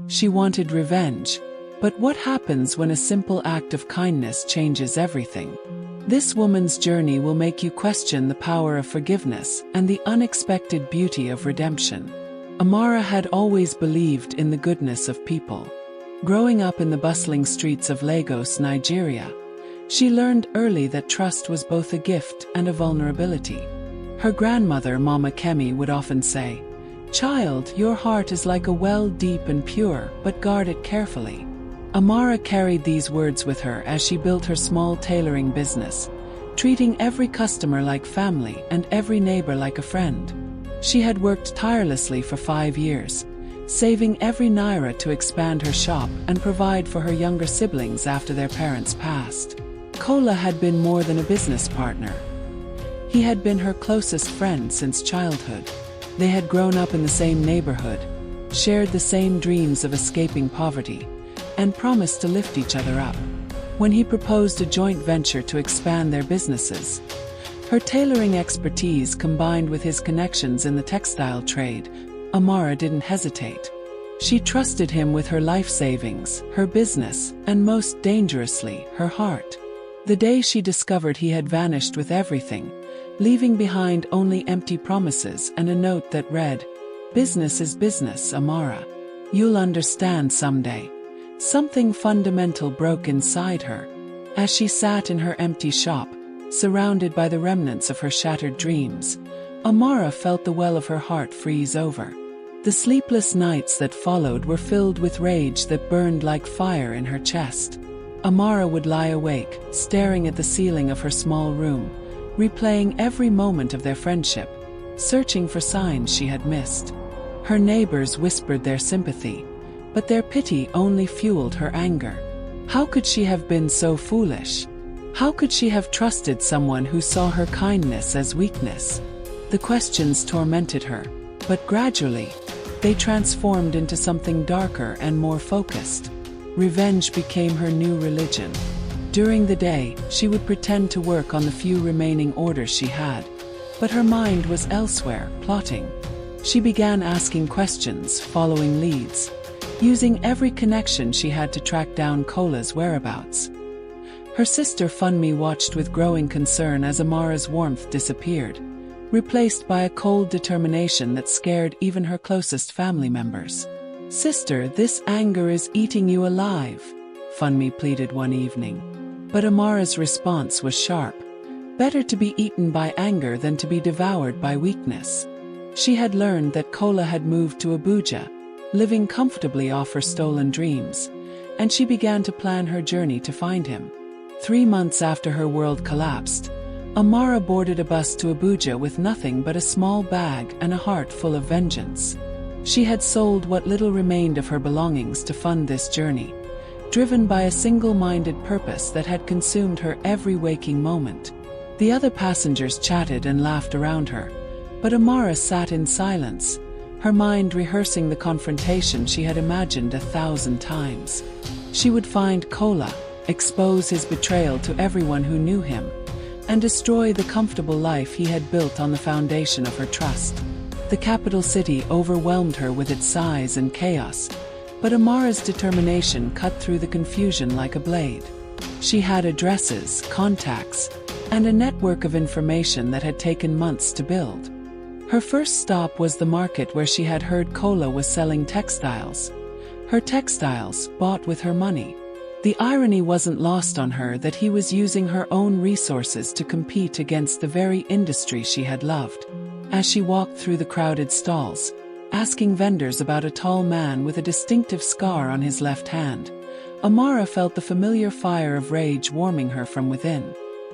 She wanted revenge. But what happens when a simple act of kindness changes everything? This woman's journey will make you question the power of forgiveness and the unexpected beauty of redemption. Amara had always believed in the goodness of people. Growing up in the bustling streets of Lagos, Nigeria, she learned early that trust was both a gift and a vulnerability. Her grandmother, Mama Kemi, would often say, "Child, your heart is like a well, deep and pure, but guard it carefully." Amara carried these words with her as she built her small tailoring business, treating every customer like family and every neighbor like a friend. She had worked tirelessly for 5 years, saving every naira to expand her shop and provide for her younger siblings after their parents passed. Kola had been more than a business partner. He had been her closest friend since childhood. They had grown up in the same neighborhood, shared the same dreams of escaping poverty, and promised to lift each other up. When he proposed a joint venture to expand their businesses, her tailoring expertise combined with his connections in the textile trade, Amara didn't hesitate. She trusted him with her life savings, her business, and most dangerously, her heart. The day she discovered he had vanished with everything, leaving behind only empty promises and a note that read, "Business is business, Amara. You'll understand someday." Something fundamental broke inside her. As she sat in her empty shop, surrounded by the remnants of her shattered dreams, Amara felt the well of her heart freeze over. The sleepless nights that followed were filled with rage that burned like fire in her chest. Amara would lie awake, staring at the ceiling of her small room, replaying every moment of their friendship, searching for signs she had missed. Her neighbors whispered their sympathy, but their pity only fueled her anger. How could she have been so foolish? How could she have trusted someone who saw her kindness as weakness? The questions tormented her, but gradually, they transformed into something darker and more focused. Revenge became her new religion. During the day, she would pretend to work on the few remaining orders she had, but her mind was elsewhere, plotting. She began asking questions, following leads, using every connection she had to track down Kola's whereabouts. Her sister Funmi watched with growing concern as Amara's warmth disappeared, replaced by a cold determination that scared even her closest family members. "Sister, this anger is eating you alive," Funmi pleaded one evening. But Amara's response was sharp. Better to be eaten by anger than to be devoured by weakness. She had learned that Kola had moved to Abuja, living comfortably off her stolen dreams, and she began to plan her journey to find him. 3 months after her world collapsed, Amara boarded a bus to Abuja with nothing but a small bag and a heart full of vengeance. She had sold what little remained of her belongings to fund this journey, driven by a single-minded purpose that had consumed her every waking moment. The other passengers chatted and laughed around her, but Amara sat in silence, her mind rehearsing the confrontation she had imagined 1,000 times. She would find Kola, expose his betrayal to everyone who knew him, and destroy the comfortable life he had built on the foundation of her trust. The capital city overwhelmed her with its size and chaos, but Amara's determination cut through the confusion like a blade. She had addresses, contacts, and a network of information that had taken months to build. Her first stop was the market where she had heard Kola was selling textiles. Her textiles, bought with her money. The irony wasn't lost on her that he was using her own resources to compete against the very industry she had loved. As she walked through the crowded stalls, asking vendors about a tall man with a distinctive scar on his left hand, Amara felt the familiar fire of rage warming her from within.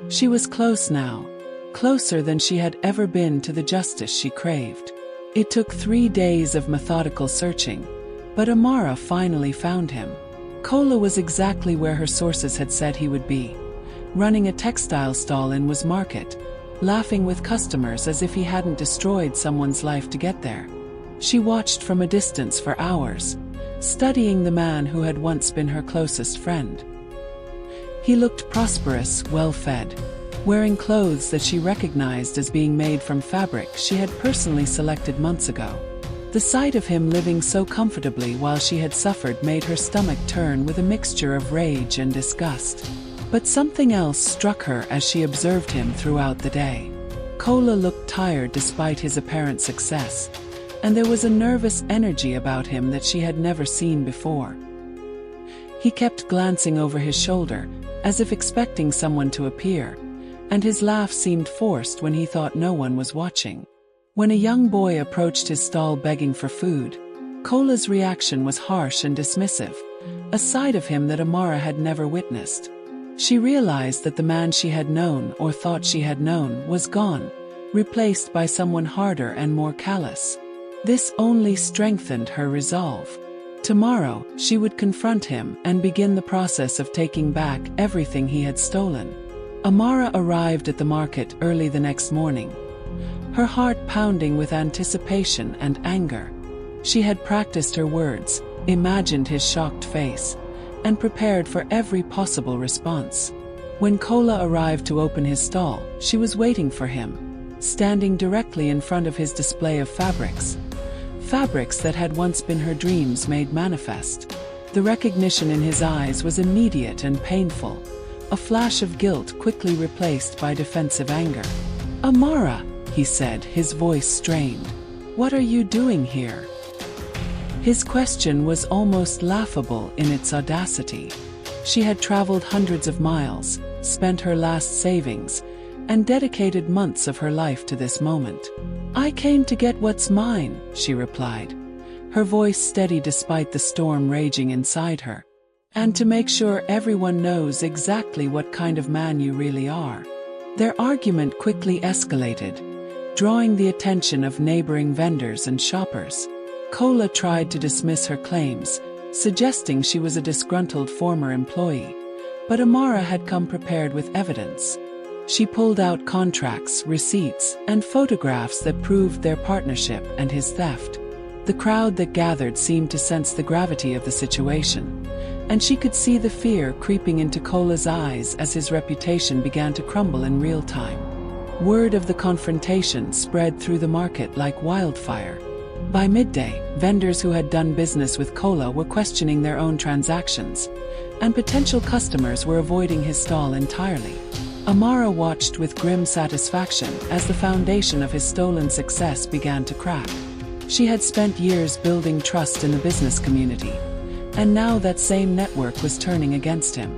She was close now. Closer than she had ever been to the justice she craved. It took 3 days of methodical searching, but Amara finally found him. Kola was exactly where her sources had said he would be, running a textile stall in Was Market, laughing with customers as if he hadn't destroyed someone's life to get there. She watched from a distance for hours, studying the man who had once been her closest friend. He looked prosperous, well-fed, wearing clothes that she recognized as being made from fabric she had personally selected months ago. The The sight of him living so comfortably while she had suffered made her stomach turn with a mixture of rage and disgust. But something else struck her as she observed him throughout the day. Kola looked tired despite his apparent success, and there was a nervous energy about him that she had never seen before. He kept glancing over his shoulder, as if expecting someone to appear, and his laugh seemed forced when he thought no one was watching. When a young boy approached his stall begging for food, Kola's reaction was harsh and dismissive, a side of him that Amara had never witnessed. She realized that the man she had known or thought she had known was gone, replaced by someone harder and more callous. This only strengthened her resolve. Tomorrow, she would confront him and begin the process of taking back everything he had stolen. Amara arrived at the market early the next morning, her heart pounding with anticipation and anger. She had practiced her words, imagined his shocked face, and prepared for every possible response. When Kola arrived to open his stall, she was waiting for him, standing directly in front of his display of fabrics. Fabrics that had once been her dreams made manifest. The recognition in his eyes was immediate and painful, a flash of guilt quickly replaced by defensive anger. "Amara," he said, his voice strained. "What are you doing here?" His question was almost laughable in its audacity. She had traveled hundreds of miles, spent her last savings, and dedicated months of her life to this moment. "I came to get what's mine," she replied, her voice steady despite the storm raging inside her. "And to make sure everyone knows exactly what kind of man you really are." Their argument quickly escalated, drawing the attention of neighboring vendors and shoppers. Kola tried to dismiss her claims, suggesting she was a disgruntled former employee, but Amara had come prepared with evidence. She pulled out contracts, receipts, and photographs that proved their partnership and his theft. The crowd that gathered seemed to sense the gravity of the situation, and she could see the fear creeping into Kola's eyes as his reputation began to crumble in real time. Word of the confrontation spread through the market like wildfire. By midday, vendors who had done business with Kola were questioning their own transactions, and potential customers were avoiding his stall entirely. Amara watched with grim satisfaction as the foundation of his stolen success began to crack. She had spent years building trust in the business community, and now that same network was turning against him.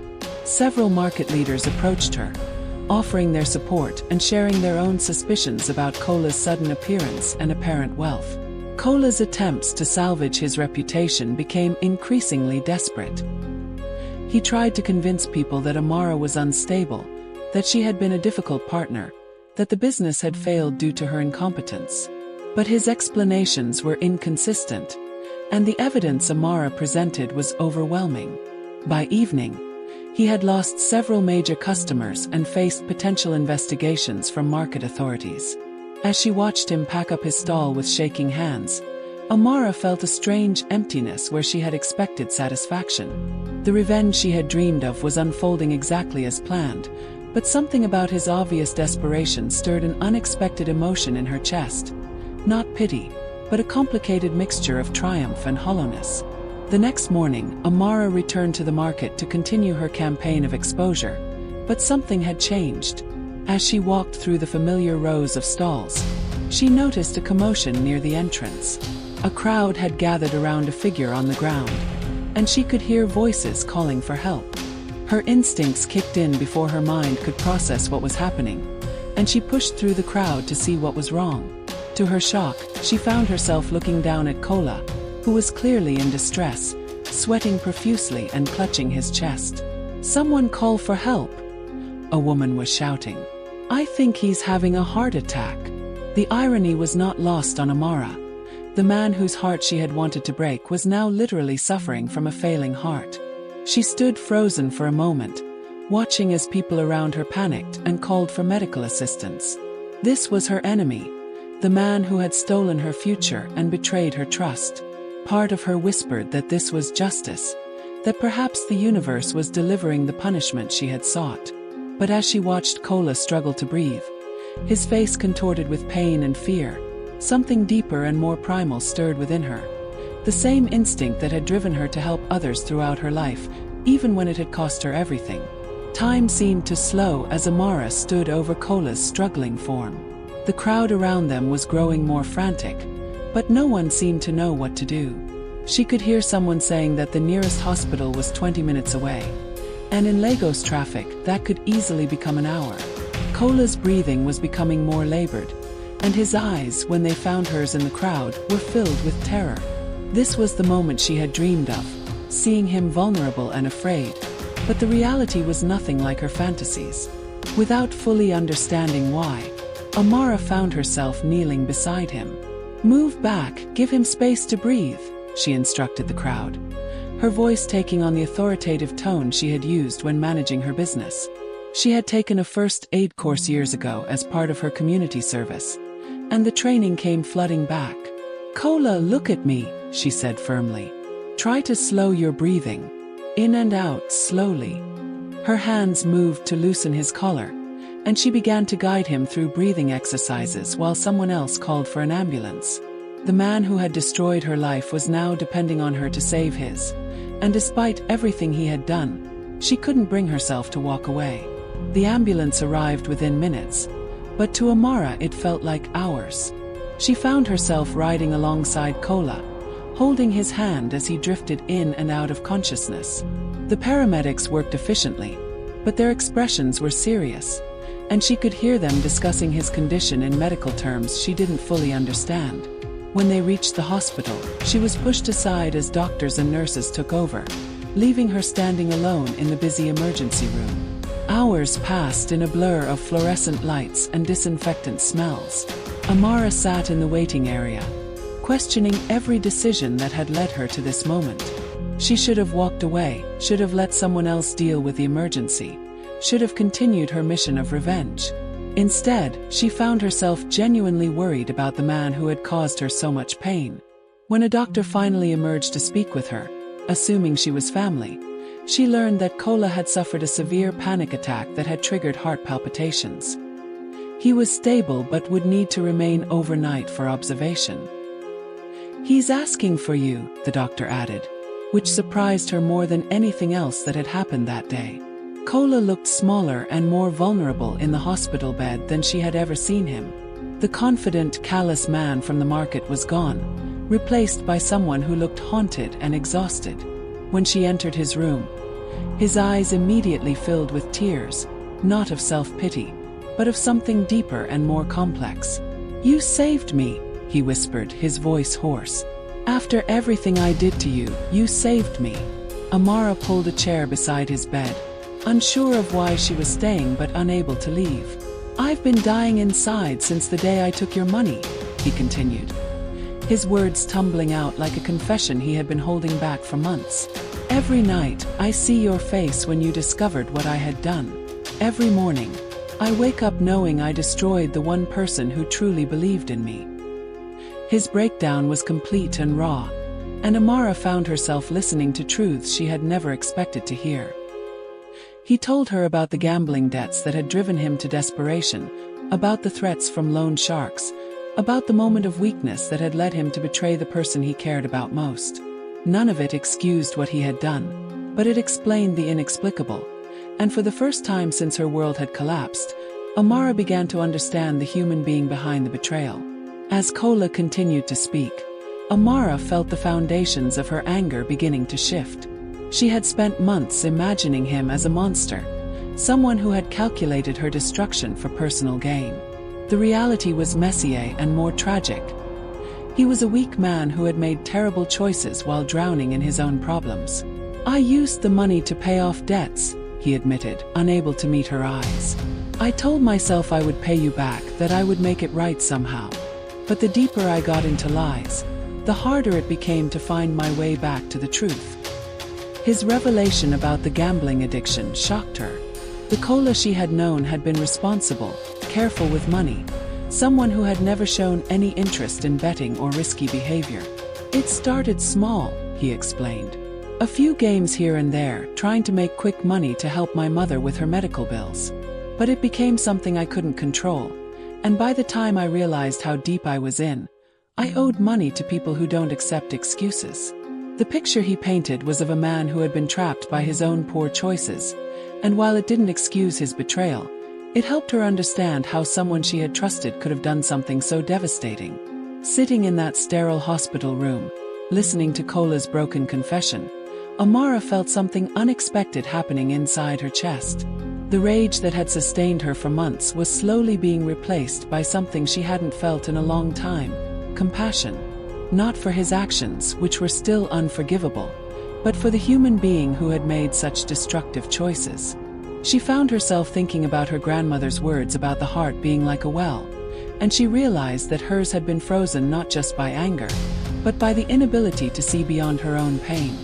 Several market leaders approached her, offering their support and sharing their own suspicions about Kola's sudden appearance and apparent wealth. Kola's attempts to salvage his reputation became increasingly desperate. He tried to convince people that Amara was unstable, that she had been a difficult partner, that the business had failed due to her incompetence. But his explanations were inconsistent, and the evidence Amara presented was overwhelming. By evening, he had lost several major customers and faced potential investigations from market authorities. As she watched him pack up his stall with shaking hands, Amara felt a strange emptiness where she had expected satisfaction. The revenge she had dreamed of was unfolding exactly as planned, but something about his obvious desperation stirred an unexpected emotion in her chest. Not pity, but a complicated mixture of triumph and hollowness. The next morning, Amara returned to the market to continue her campaign of exposure, but something had changed. As she walked through the familiar rows of stalls, she noticed a commotion near the entrance. A crowd had gathered around a figure on the ground, and she could hear voices calling for help. Her instincts kicked in before her mind could process what was happening, and she pushed through the crowd to see what was wrong. To her shock, she found herself looking down at Kola, who was clearly in distress, sweating profusely and clutching his chest. "Someone call for help," a woman was shouting. "I think he's having a heart attack." The irony was not lost on Amara. The man whose heart she had wanted to break was now literally suffering from a failing heart. She stood frozen for a moment, watching as people around her panicked and called for medical assistance. This was her enemy, the man who had stolen her future and betrayed her trust. Part of her whispered that this was justice, that perhaps the universe was delivering the punishment she had sought. But as she watched Kola struggle to breathe, his face contorted with pain and fear, something deeper and more primal stirred within her. The same instinct that had driven her to help others throughout her life, even when it had cost her everything. Time seemed to slow as Amara stood over Kola's struggling form. The crowd around them was growing more frantic, but no one seemed to know what to do. She could hear someone saying that the nearest hospital was 20 minutes away. And in Lagos traffic, that could easily become an hour. Kola's breathing was becoming more labored, and his eyes, when they found hers in the crowd, were filled with terror. This was the moment she had dreamed of, seeing him vulnerable and afraid. But the reality was nothing like her fantasies. Without fully understanding why, Amara found herself kneeling beside him. "Move back, give him space to breathe," she instructed the crowd, her voice taking on the authoritative tone she had used when managing her business. She had taken a first aid course years ago as part of her community service, and the training came flooding back. "Kola, look at me," she said firmly. "Try to slow your breathing. In and out, slowly." Her hands moved to loosen his collar, and she began to guide him through breathing exercises while someone else called for an ambulance. The man who had destroyed her life was now depending on her to save his, and despite everything he had done, she couldn't bring herself to walk away. The ambulance arrived within minutes, but to Amara it felt like hours. She found herself riding alongside Kola, holding his hand as he drifted in and out of consciousness. The paramedics worked efficiently, but their expressions were serious, and she could hear them discussing his condition in medical terms she didn't fully understand. When they reached the hospital, she was pushed aside as doctors and nurses took over, leaving her standing alone in the busy emergency room. Hours passed in a blur of fluorescent lights and disinfectant smells. Amara sat in the waiting area, questioning every decision that had led her to this moment. She should have walked away, should have let someone else deal with the emergency, should have continued her mission of revenge. Instead, she found herself genuinely worried about the man who had caused her so much pain. When a doctor finally emerged to speak with her, assuming she was family, she learned that Kola had suffered a severe panic attack that had triggered heart palpitations. He was stable but would need to remain overnight for observation. "He's asking for you," the doctor added, which surprised her more than anything else that had happened that day. Kola looked smaller and more vulnerable in the hospital bed than she had ever seen him. The confident, callous man from the market was gone, replaced by someone who looked haunted and exhausted. When she entered his room, his eyes immediately filled with tears, not of self-pity, but of something deeper and more complex. "You saved me," he whispered, his voice hoarse. "After everything I did to you, you saved me." Amara pulled a chair beside his bed, unsure of why she was staying but unable to leave. "I've been dying inside since the day I took your money," he continued, his words tumbling out like a confession he had been holding back for months. "Every night, I see your face when you discovered what I had done. Every morning, I wake up knowing I destroyed the one person who truly believed in me." His breakdown was complete and raw, and Amara found herself listening to truths she had never expected to hear. He told her about the gambling debts that had driven him to desperation, about the threats from loan sharks, about the moment of weakness that had led him to betray the person he cared about most. None of it excused what he had done, but it explained the inexplicable, and for the first time since her world had collapsed, Amara began to understand the human being behind the betrayal. As Kola continued to speak, Amara felt the foundations of her anger beginning to shift. She had spent months imagining him as a monster, someone who had calculated her destruction for personal gain. The reality was messier and more tragic. He was a weak man who had made terrible choices while drowning in his own problems. "I used the money to pay off debts," he admitted, unable to meet her eyes. "I told myself I would pay you back, that I would make it right somehow. But the deeper I got into lies, the harder it became to find my way back to the truth." His revelation about the gambling addiction shocked her. The Kola she had known had been responsible, careful with money, someone who had never shown any interest in betting or risky behavior. "It started small," he explained. "A few games here and there, trying to make quick money to help my mother with her medical bills. But it became something I couldn't control, And by the time I realized how deep I was in, I owed money to people who don't accept excuses. The picture he painted was of a man who had been trapped by his own poor choices, and while it didn't excuse his betrayal, it helped her understand how someone she had trusted could have done something so devastating. Sitting in that sterile hospital room, listening to Kola's broken confession, Amara felt something unexpected happening inside her chest. The rage that had sustained her for months was slowly being replaced by something she hadn't felt in a long time: compassion. Not for his actions, which were still unforgivable, but for the human being who had made such destructive choices. She found herself thinking about her grandmother's words about the heart being like a well, and she realized that hers had been frozen not just by anger, but by the inability to see beyond her own pain.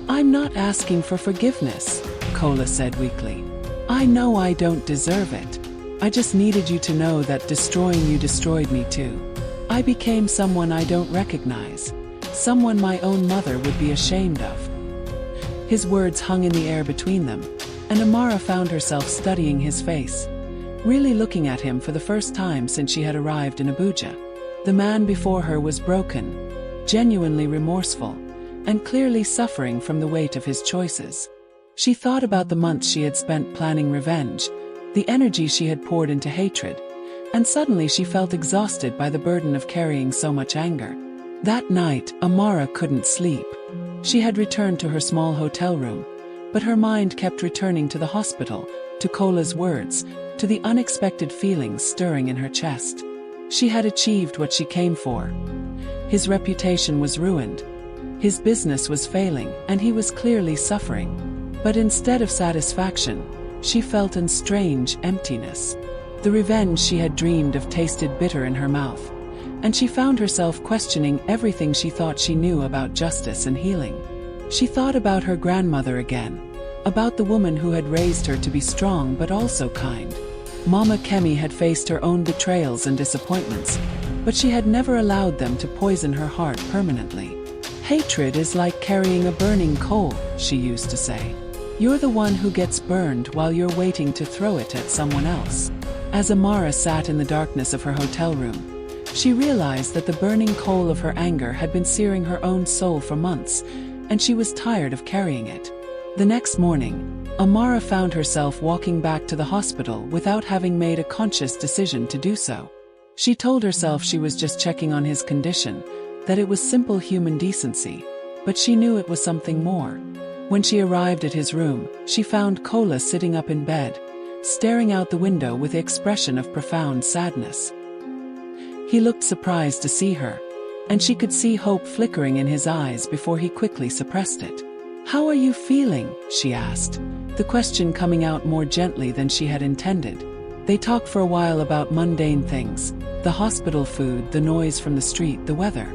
"I'm not asking for forgiveness," Kola said weakly. "I know I don't deserve it. I just needed you to know that destroying you destroyed me too. I became someone I don't recognize, someone my own mother would be ashamed of." His words hung in the air between them, and Amara found herself studying his face, really looking at him for the first time since she had arrived in Abuja. The man before her was broken, genuinely remorseful, and clearly suffering from the weight of his choices. She thought about the months she had spent planning revenge, the energy she had poured into hatred, and suddenly she felt exhausted by the burden of carrying so much anger. That night, Amara couldn't sleep. She had returned to her small hotel room, but her mind kept returning to the hospital, to Kola's words, to the unexpected feelings stirring in her chest. She had achieved what she came for. His reputation was ruined. His business was failing, and he was clearly suffering. But instead of satisfaction, she felt a strange emptiness. The revenge she had dreamed of tasted bitter in her mouth, and she found herself questioning everything she thought she knew about justice and healing. She thought about her grandmother again, about the woman who had raised her to be strong but also kind. Mama Kemi had faced her own betrayals and disappointments, but she had never allowed them to poison her heart permanently. "Hatred is like carrying a burning coal," she used to say. "You're the one who gets burned while you're waiting to throw it at someone else." As Amara sat in the darkness of her hotel room, she realized that the burning coal of her anger had been searing her own soul for months, and she was tired of carrying it. The next morning, Amara found herself walking back to the hospital without having made a conscious decision to do so. She told herself she was just checking on his condition, that it was simple human decency, but she knew it was something more. When she arrived at his room, she found Kola sitting up in bed, staring out the window with the expression of profound sadness. He looked surprised to see her, and she could see hope flickering in his eyes before he quickly suppressed it. "How are you feeling?" she asked, the question coming out more gently than she had intended. They talked for a while about mundane things, the hospital food, the noise from the street, the weather.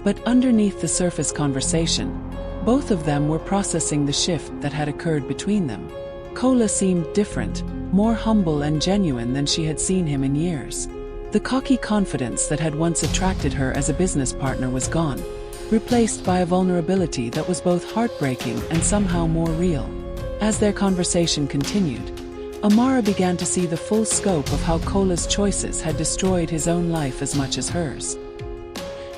But underneath the surface conversation, both of them were processing the shift that had occurred between them. Kola seemed different, more humble and genuine than she had seen him in years. The cocky confidence that had once attracted her as a business partner was gone, replaced by a vulnerability that was both heartbreaking and somehow more real. As their conversation continued, Amara began to see the full scope of how Kola's choices had destroyed his own life as much as hers.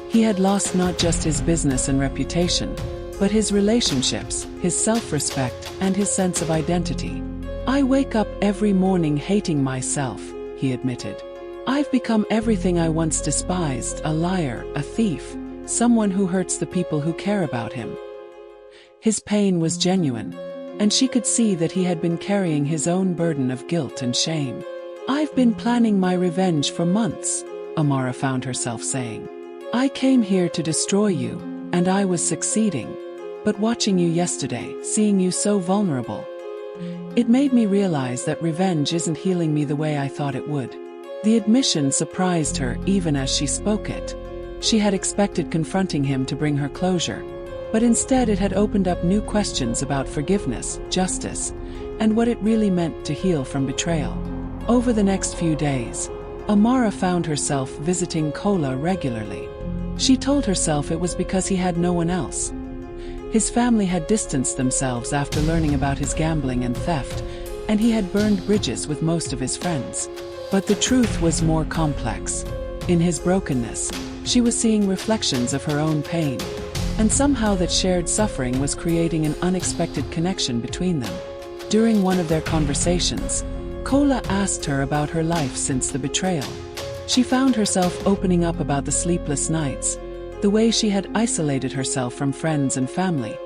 He had lost not just his business and reputation, but his relationships, his self-respect, and his sense of identity. "I wake up every morning hating myself," he admitted. "I've become everything I once despised, a liar, a thief, someone who hurts the people who care about him." His pain was genuine, and she could see that he had been carrying his own burden of guilt and shame. "I've been planning my revenge for months," Amara found herself saying. "I came here to destroy you, and I was succeeding. But watching you yesterday, seeing you so vulnerable, it made me realize that revenge isn't healing me the way I thought it would." The admission surprised her even as she spoke it. She had expected confronting him to bring her closure, but instead it had opened up new questions about forgiveness, justice, and what it really meant to heal from betrayal. Over the next few days, Amara found herself visiting Kola regularly. She told herself it was because he had no one else. His family had distanced themselves after learning about his gambling and theft, and he had burned bridges with most of his friends. But the truth was more complex. In his brokenness, she was seeing reflections of her own pain, and somehow that shared suffering was creating an unexpected connection between them. During one of their conversations, Kola asked her about her life since the betrayal. She found herself opening up about the sleepless nights, the way she had isolated herself from friends and family,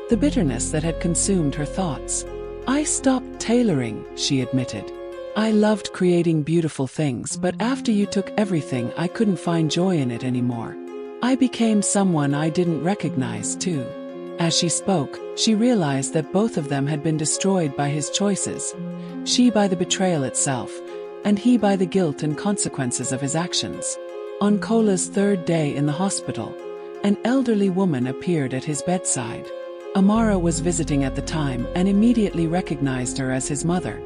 the bitterness that had consumed her thoughts. "I stopped tailoring," she admitted. "I loved creating beautiful things, but after you took everything, I couldn't find joy in it anymore. I became someone I didn't recognize too." As she spoke, she realized that both of them had been destroyed by his choices, she by the betrayal itself, and he by the guilt and consequences of his actions. On Kola's third day in the hospital, an elderly woman appeared at his bedside. Amara was visiting at the time and immediately recognized her as his mother,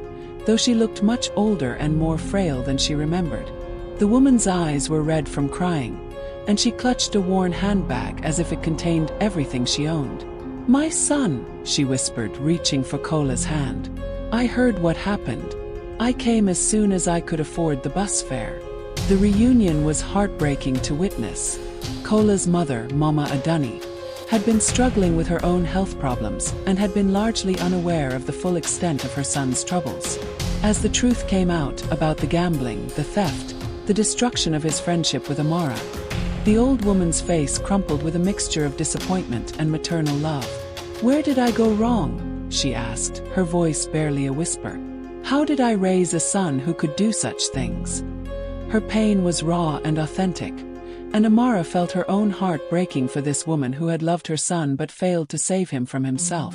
though she looked much older and more frail than she remembered. The woman's eyes were red from crying, and she clutched a worn handbag as if it contained everything she owned. "My son," she whispered, reaching for Kola's hand. "I heard what happened. I came as soon as I could afford the bus fare." The reunion was heartbreaking to witness. Kola's mother, Mama Adani, had been struggling with her own health problems and had been largely unaware of the full extent of her son's troubles. As the truth came out about the gambling, the theft, the destruction of his friendship with Amara, the old woman's face crumpled with a mixture of disappointment and maternal love. "Where did I go wrong?" she asked, her voice barely a whisper. "How did I raise a son who could do such things?" Her pain was raw and authentic, and Amara felt her own heart breaking for this woman who had loved her son but failed to save him from himself.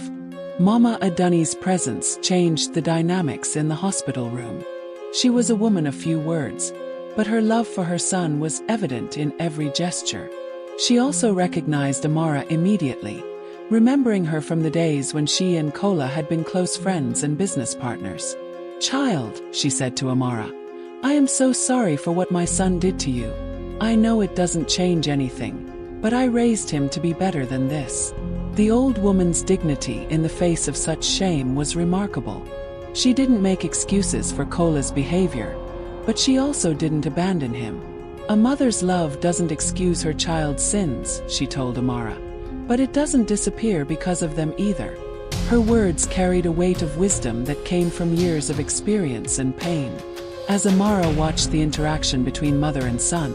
Mama Adani's presence changed the dynamics in the hospital room. She was a woman of few words, but her love for her son was evident in every gesture. She also recognized Amara immediately, remembering her from the days when she and Kola had been close friends and business partners. "Child," she said to Amara, "I am so sorry for what my son did to you. I know it doesn't change anything, but I raised him to be better than this." The old woman's dignity in the face of such shame was remarkable. She didn't make excuses for Kola's behavior, but she also didn't abandon him. "A mother's love doesn't excuse her child's sins," she told Amara, "but it doesn't disappear because of them either." Her words carried a weight of wisdom that came from years of experience and pain. As Amara watched the interaction between mother and son,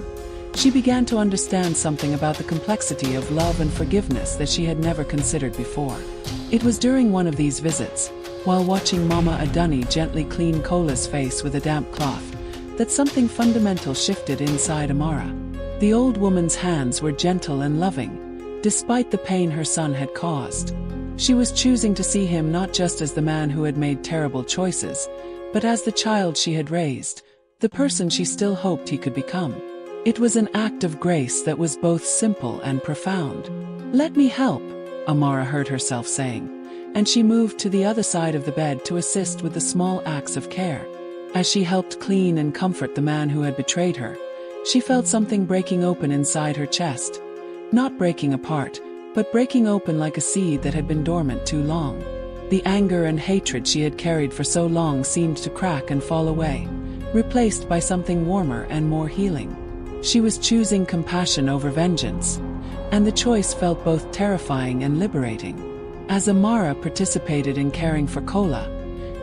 she began to understand something about the complexity of love and forgiveness that she had never considered before. It was during one of these visits, while watching Mama Adani gently clean Kola's face with a damp cloth, that something fundamental shifted inside Amara. The old woman's hands were gentle and loving, despite the pain her son had caused. She was choosing to see him not just as the man who had made terrible choices, but as the child she had raised, the person she still hoped he could become. It was an act of grace that was both simple and profound. "Let me help," Amara heard herself saying, and she moved to the other side of the bed to assist with the small acts of care. As she helped clean and comfort the man who had betrayed her, she felt something breaking open inside her chest. Not breaking apart, but breaking open like a seed that had been dormant too long. The anger and hatred she had carried for so long seemed to crack and fall away, replaced by something warmer and more healing. She was choosing compassion over vengeance, and the choice felt both terrifying and liberating. As Amara participated in caring for Kola,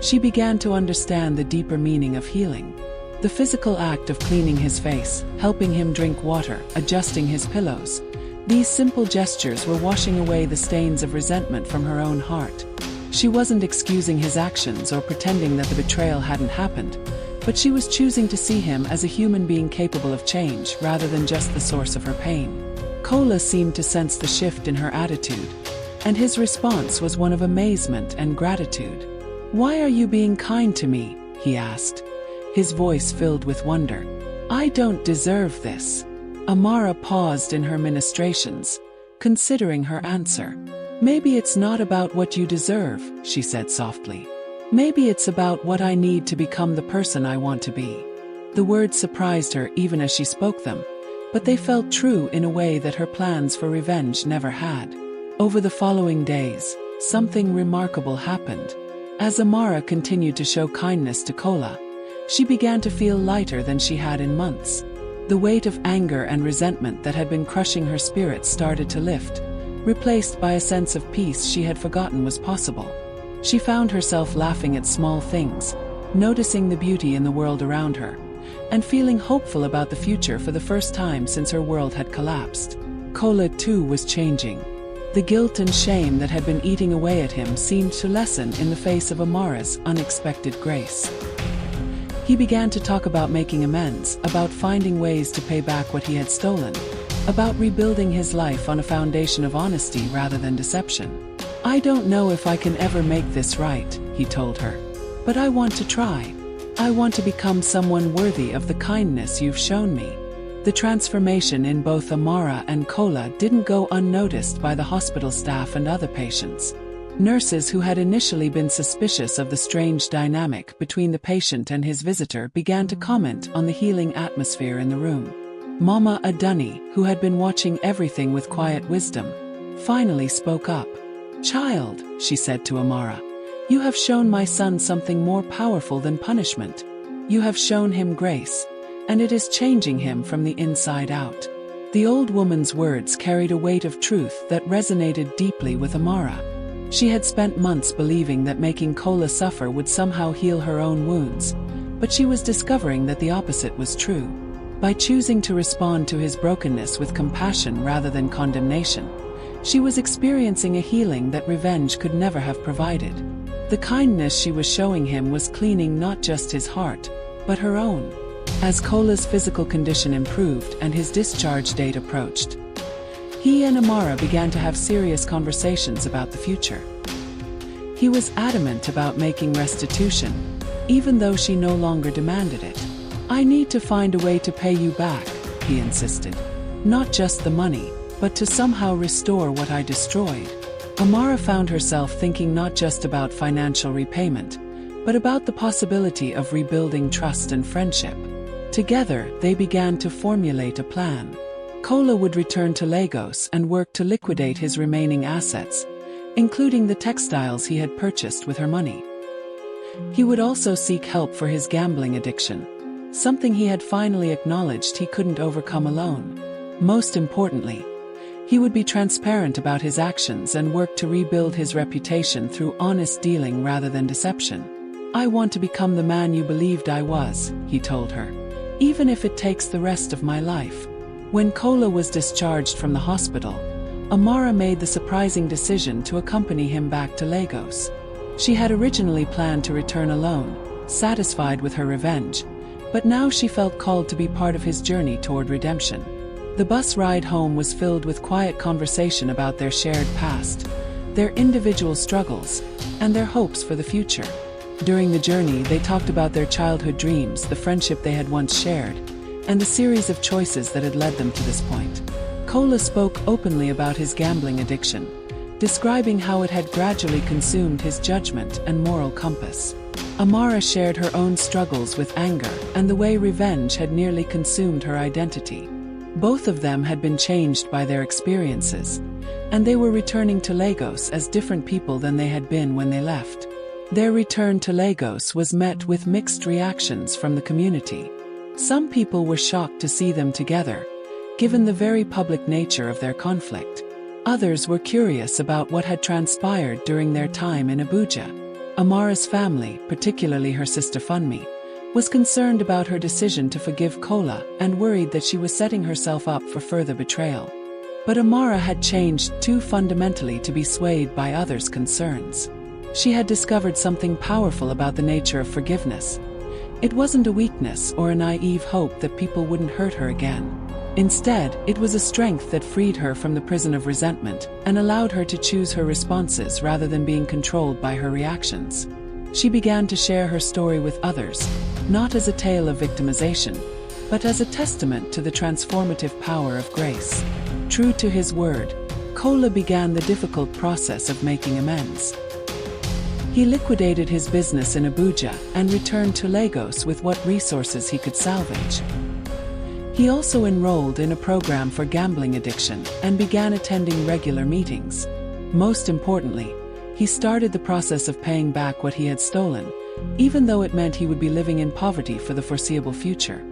she began to understand the deeper meaning of healing. The physical act of cleaning his face, helping him drink water, adjusting his pillows, these simple gestures were washing away the stains of resentment from her own heart. She wasn't excusing his actions or pretending that the betrayal hadn't happened, but she was choosing to see him as a human being capable of change rather than just the source of her pain. Kola seemed to sense the shift in her attitude, and his response was one of amazement and gratitude. "Why are you being kind to me?" he asked, his voice filled with wonder. "I don't deserve this." Amara paused in her ministrations, considering her answer. "Maybe it's not about what you deserve," she said softly. "Maybe it's about what I need to become the person I want to be." The words surprised her even as she spoke them, but they felt true in a way that her plans for revenge never had. Over the following days, something remarkable happened. As Amara continued to show kindness to Kola, She began to feel lighter than she had in months. The weight of anger and resentment that had been crushing her spirit started to lift, replaced by a sense of peace she had forgotten was possible. She found herself laughing at small things, noticing the beauty in the world around her, and feeling hopeful about the future for the first time since her world had collapsed. Kola too was changing. The guilt and shame that had been eating away at him seemed to lessen in the face of Amara's unexpected grace. He began to talk about making amends, about finding ways to pay back what he had stolen, about rebuilding his life on a foundation of honesty rather than deception. "I don't know if I can ever make this right," he told her. "But I want to try. I want to become someone worthy of the kindness you've shown me." The transformation in both Amara and Kola didn't go unnoticed by the hospital staff and other patients. Nurses who had initially been suspicious of the strange dynamic between the patient and his visitor began to comment on the healing atmosphere in the room. Mama Adunni, who had been watching everything with quiet wisdom, finally spoke up. "Child," she said to Amara, "you have shown my son something more powerful than punishment. You have shown him grace, and it is changing him from the inside out." The old woman's words carried a weight of truth that resonated deeply with Amara. She had spent months believing that making Kola suffer would somehow heal her own wounds, but she was discovering that the opposite was true. By choosing to respond to his brokenness with compassion rather than condemnation, she was experiencing a healing that revenge could never have provided. The kindness she was showing him was cleaning not just his heart, but her own. As Kola's physical condition improved and his discharge date approached, he and Amara began to have serious conversations about the future. He was adamant about making restitution, even though she no longer demanded it. "I need to find a way to pay you back," he insisted. "Not just the money, but to somehow restore what I destroyed." Amara found herself thinking not just about financial repayment, but about the possibility of rebuilding trust and friendship. Together, they began to formulate a plan. Kola would return to Lagos and work to liquidate his remaining assets, including the textiles he had purchased with her money. He would also seek help for his gambling addiction, something he had finally acknowledged he couldn't overcome alone. Most importantly, he would be transparent about his actions and work to rebuild his reputation through honest dealing rather than deception. "I want to become the man you believed I was," he told her, "even if it takes the rest of my life." When Kola was discharged from the hospital, Amara made the surprising decision to accompany him back to Lagos. She had originally planned to return alone, satisfied with her revenge, but now she felt called to be part of his journey toward redemption. The bus ride home was filled with quiet conversation about their shared past, their individual struggles, and their hopes for the future. During the journey, they talked about their childhood dreams, the friendship they had once shared, and the series of choices that had led them to this point. Kola spoke openly about his gambling addiction, describing how it had gradually consumed his judgment and moral compass. Amara shared her own struggles with anger and the way revenge had nearly consumed her identity. Both of them had been changed by their experiences, and they were returning to Lagos as different people than they had been when they left. Their return to Lagos was met with mixed reactions from the community. Some people were shocked to see them together, given the very public nature of their conflict. Others were curious about what had transpired during their time in Abuja. Amara's family, particularly her sister Funmi, was concerned about her decision to forgive Kola and worried that she was setting herself up for further betrayal. But Amara had changed too fundamentally to be swayed by others' concerns. She had discovered something powerful about the nature of forgiveness. It wasn't a weakness or a naive hope that people wouldn't hurt her again. Instead, it was a strength that freed her from the prison of resentment and allowed her to choose her responses rather than being controlled by her reactions. She began to share her story with others, not as a tale of victimization, but as a testament to the transformative power of grace. True to his word, Kola began the difficult process of making amends. He liquidated his business in Abuja and returned to Lagos with what resources he could salvage. He also enrolled in a program for gambling addiction and began attending regular meetings. Most importantly, he started the process of paying back what he had stolen, even though it meant he would be living in poverty for the foreseeable future.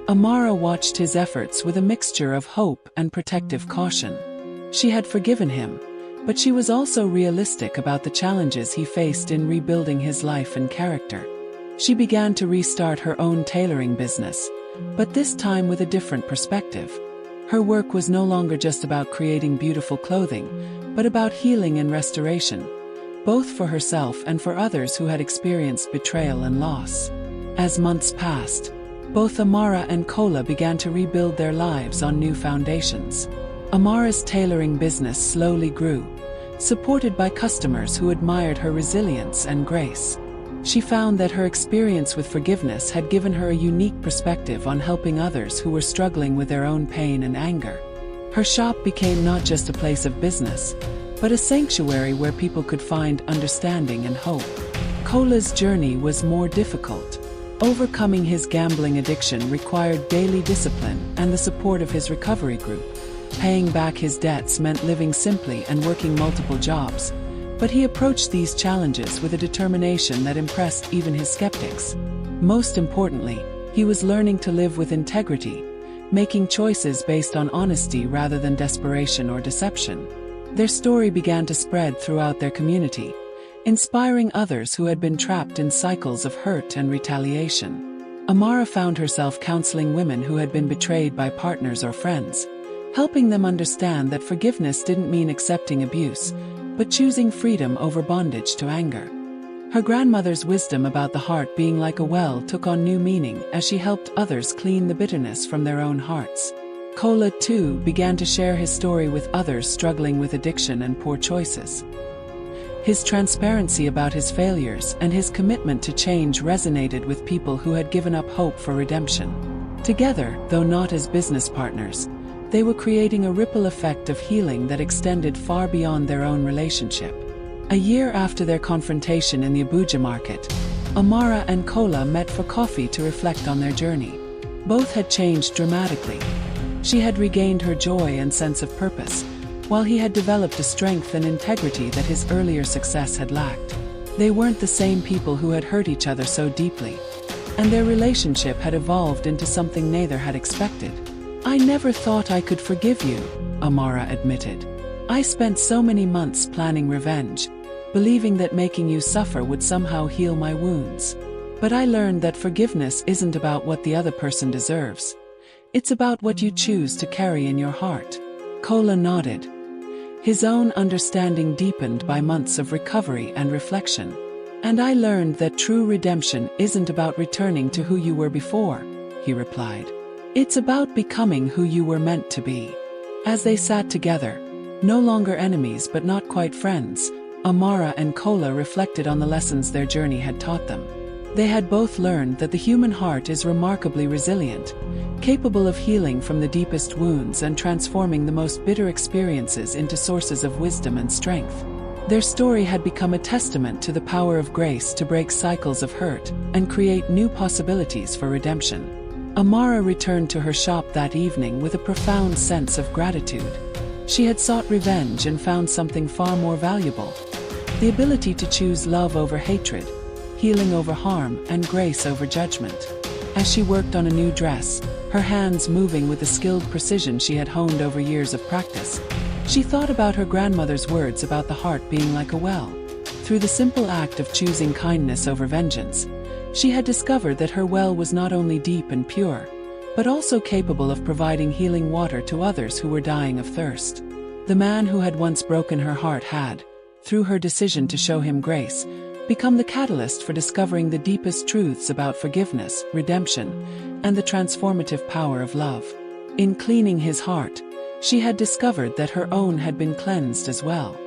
Amara watched his efforts with a mixture of hope and protective caution. She had forgiven him, but she was also realistic about the challenges he faced in rebuilding his life and character. She began to restart her own tailoring business, but this time with a different perspective. Her work was no longer just about creating beautiful clothing, but about healing and restoration, both for herself and for others who had experienced betrayal and loss. As months passed, both Amara and Kola began to rebuild their lives on new foundations. Amara's tailoring business slowly grew, supported by customers who admired her resilience and grace. She found that her experience with forgiveness had given her a unique perspective on helping others who were struggling with their own pain and anger. Her shop became not just a place of business, but a sanctuary where people could find understanding and hope. Kola's journey was more difficult. Overcoming his gambling addiction required daily discipline and the support of his recovery group. Paying back his debts meant living simply and working multiple jobs, but he approached these challenges with a determination that impressed even his skeptics. Most importantly, he was learning to live with integrity, making choices based on honesty rather than desperation or deception. Their story began to spread throughout their community, inspiring others who had been trapped in cycles of hurt and retaliation. Amara found herself counseling women who had been betrayed by partners or friends, helping them understand that forgiveness didn't mean accepting abuse, but choosing freedom over bondage to anger. Her grandmother's wisdom about the heart being like a well took on new meaning as she helped others clean the bitterness from their own hearts. Kola, too, began to share his story with others struggling with addiction and poor choices. His transparency about his failures and his commitment to change resonated with people who had given up hope for redemption. Together, though not as business partners, they were creating a ripple effect of healing that extended far beyond their own relationship. A year after their confrontation in the Abuja market, Amara and Kola met for coffee to reflect on their journey. Both had changed dramatically. She had regained her joy and sense of purpose, while he had developed a strength and integrity that his earlier success had lacked. They weren't the same people who had hurt each other so deeply, and their relationship had evolved into something neither had expected. "I never thought I could forgive you," Amara admitted. "I spent so many months planning revenge, believing that making you suffer would somehow heal my wounds. But I learned that forgiveness isn't about what the other person deserves. It's about what you choose to carry in your heart." Kola nodded. His own understanding deepened by months of recovery and reflection. "And I learned that true redemption isn't about returning to who you were before," he replied. "It's about becoming who you were meant to be." As they sat together, no longer enemies but not quite friends, Amara and Kola reflected on the lessons their journey had taught them. They had both learned that the human heart is remarkably resilient, capable of healing from the deepest wounds and transforming the most bitter experiences into sources of wisdom and strength. Their story had become a testament to the power of grace to break cycles of hurt and create new possibilities for redemption. Amara returned to her shop that evening with a profound sense of gratitude. She had sought revenge and found something far more valuable: the ability to choose love over hatred, healing over harm, and grace over judgment. As she worked on a new dress, her hands moving with the skilled precision she had honed over years of practice, she thought about her grandmother's words about the heart being like a well. Through the simple act of choosing kindness over vengeance, she had discovered that her well was not only deep and pure, but also capable of providing healing water to others who were dying of thirst. The man who had once broken her heart had, through her decision to show him grace, become the catalyst for discovering the deepest truths about forgiveness, redemption, and the transformative power of love. In cleaning his heart, she had discovered that her own had been cleansed as well.